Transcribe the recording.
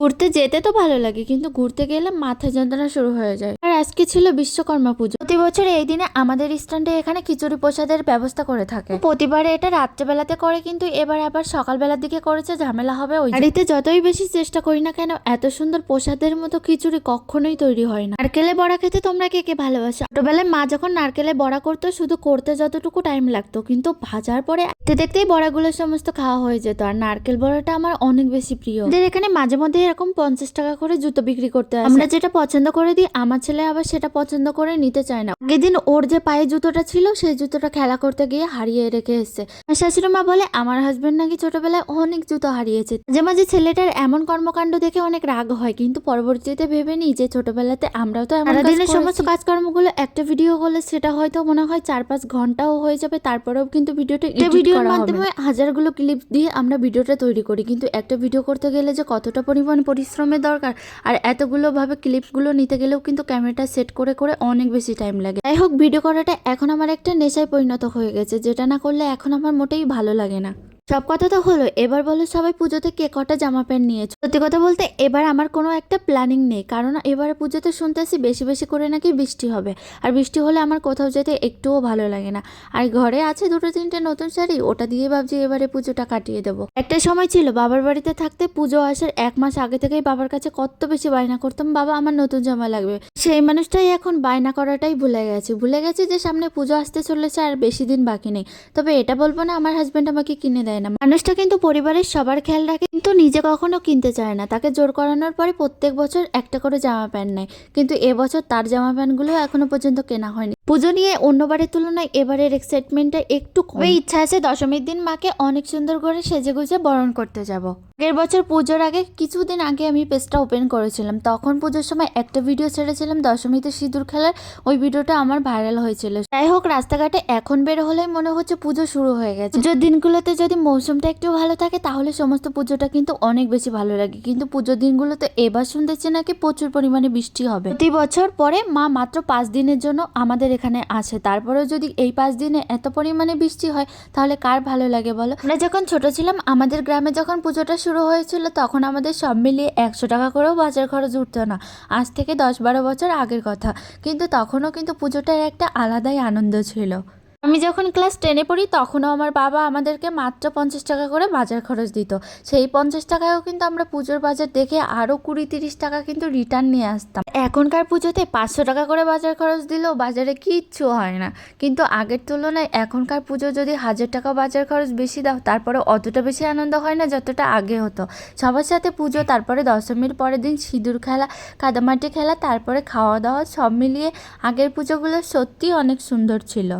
ঘুরতে যেতে তো ভালো লাগে, কিন্তু ঘুরতে গেলে মাথা যন্ত্রণা শুরু হয়ে যায়। আর আজকে ছিল বিশ্বকর্মা পুজো। প্রতি বছর এই দিনে আমাদের স্ট্যান্ডে এখানে খিচুড়ি প্রসাদের ব্যবস্থা করে থাকে। প্রতিবারে এটা রাত্রেবেলাতে করে, কিন্তু এবার আবার সকালবেলার দিকে করেছে, ঝামেলা হবে। ওই বাড়িতে যতই বেশি চেষ্টা করি না কেন, এত সুন্দর প্রসাদের মতো খিচুড়ি কখনোই তৈরি হয় না। নারকেলে বড়া খেতে তোমরা কে কে ভালোবাসো? ছোটবেলায় মা যখন নারকেলে বড়া করতো, শুধু করতে যতটুকু টাইম লাগতো, কিন্তু ভাজার পরে দেখতে দেখতেই বড়াগুলো সমস্ত খাওয়া হয়ে যেত। আর নারকেল বড়াটা আমার অনেক বেশি প্রিয়। আমাদের এখানে মাঝে মধ্যে এরকম 50 টাকা করে জুতো বিক্রি করতে আসে। আমরা যেটা পছন্দ করে দিই, আমার ছেলে আবার সেটা পছন্দ করে নিতে চায় না। আগের দিন ওর যে পায়ে জুতোটা ছিল, সেই জুতোটা খেলা করতে গিয়ে হারিয়ে রেখে এসেছে। আমার শাশুড়ি মা বলে আমার হাজবেন্ড নাকি ছোটবেলায় অনেক জুতো হারিয়েছে। মাঝে মাঝে ছেলেটার এমন কর্মকাণ্ড দেখে অনেক রাগ হয়, কিন্তু পরবর্তীতে ভেবে নিই যে ছোটবেলাতে আমরাও তো সারাদিনের সমস্ত কাজকর্মগুলো একটা ভিডিও করলে সেটা হয়তো মনে হয় 4-5 ঘন্টাও হয়ে যাবে, তারপরেও কিন্তু ভিডিওর মাধ্যমে হাজারগুলো ক্লিপ দিয়ে আমরা ভিডিওটা তৈরি করি। কিন্তু একটা ভিডিও করতে গেলে যে কতটা পরিমাণ পরিশ্রমের দরকার, আর এতগুলো ভাবে ক্লিপগুলো নিতে গেলেও কিন্তু ক্যামেরাটা সেট করে করে অনেক বেশি টাইম লাগে। যাই হোক, ভিডিও করাটা এখন আমার একটা নেশায় পরিণত হয়ে গেছে, যেটা না করলে এখন আমার মোটেই ভালো লাগে না। সব কথা তো হলো, এবার বলো সবাই পুজোতে কে কটা জামা প্যান্ট নিয়েছো? সত্যি কথা বলতে এবার আমার কোনো একটা প্ল্যানিং নেই, কারণ এবারে পুজোতে শুনতেছি বেশি বেশি করে নাকি বৃষ্টি হবে। আর বৃষ্টি হলে আমার কোথাও যেতে একটুও ভালো লাগে না। আর ঘরে আছে 2-3টে নতুন শাড়ি, ওটা দিয়ে ভাবছি এবারে পুজোটা কাটিয়ে দেবো। একটা সময় ছিল বাবার বাড়িতে থাকতে পুজো আসার 1 মাস আগে থেকেই বাবার কাছে কত বেশি বায়না করতাম, বাবা আমার নতুন জামা লাগবে। সেই মানুষটাই এখন বায়না করাটাই ভুলে গেছি যে সামনে পুজো আসতে চলেছে আর বেশি দিন বাকি নেই। তবে এটা বলবো না আমার হাজবেন্ড আমাকে কিনে দেয় না। মানুষটা কিন্তু পরিবারের সবার খেয়াল রাখে, কিন্তু নিজে কখনো কিনতে চায় না। তাকে জোর করানোর পরে প্রত্যেক বছর একটা করে জামা প্যান্ট নেয়, কিন্তু এবছর তার জামা প্যান্টগুলো এখনো পর্যন্ত কেনা হয়নি। পুজো নিয়ে অন্যবারের তুলনায় এবারের এক্সাইটমেন্টটা একটু কম। ইচ্ছা আছে দশমীর দিন মাকে অনেক সুন্দর করে সেজে গুজে বরণ করতে যাব। আগের বছর পুজোর আগে কিছুদিন আগে আমি পেজটা ওপেন করেছিলাম, তখন পুজোর সময় একটা ভিডিও ছেড়েছিলাম দশমীতে সিঁদুর খেলার। ওই ভিডিওটা আমার ভাইরাল হয়েছিল। যাই হোক, রাস্তাঘাটে এখন বের হলে মনে হচ্ছে পুজো শুরু হয়ে গেছে। পুজোর দিনগুলোতে যদি মৌসুমটা একটু ভালো থাকে তাহলে সমস্ত পুজোটা কিন্তু অনেক বেশি ভালো লাগে। কিন্তু পুজোর দিনগুলোতে এবার শুনতেছি নাকি প্রচুর পরিমাণে বৃষ্টি হবে। প্রতি বছর পরে মা মাত্র 5 দিনের জন্য আমাদের এখানে আছে, তারপরেও যদি এই 5 দিনে এত পরিমাণে বৃষ্টি হয় তাহলে কার ভালো লাগে বলো? আমরা যখন ছোট ছিলাম, আমাদের গ্রামে যখন পুজোটা শুরু হয়েছিল, তখন আমাদের সব মিলিয়ে 100 টাকা করেও বাজার খরচ উঠতো না। আজ থেকে 10-12 বছর আগের কথা, কিন্তু তখনও কিন্তু পুজোটার একটা আলাদাই আনন্দ ছিল। আমি যখন ক্লাস 10-এ পড়ি, তখনও আমার বাবা আমাদেরকে মাত্র 50 টাকা করে বাজার খরচ দিত। সেই 50 টাকায়ও কিন্তু আমরা পুজোর বাজার দেখে আরও 20-30 টাকা কিন্তু রিটার্ন নিয়ে আসতাম। এখনকার পুজোতে 500 টাকা করে বাজার খরচ দিলেও বাজারে কিচ্ছু হয় না, কিন্তু আগের তুলনায় এখনকার পুজো যদি 1000 টাকা বাজার খরচ বেশি দাও, তারপরে অতটা বেশি আনন্দ হয় না যতটা আগে হতো। সবার সাথে পুজো, তারপরে দশমীর পরের দিন সিঁদুর খেলা, কাদামাটি খেলা, তারপরে খাওয়া দাওয়া, সব মিলিয়ে আগের পুজোগুলো সত্যি অনেক সুন্দর ছিল।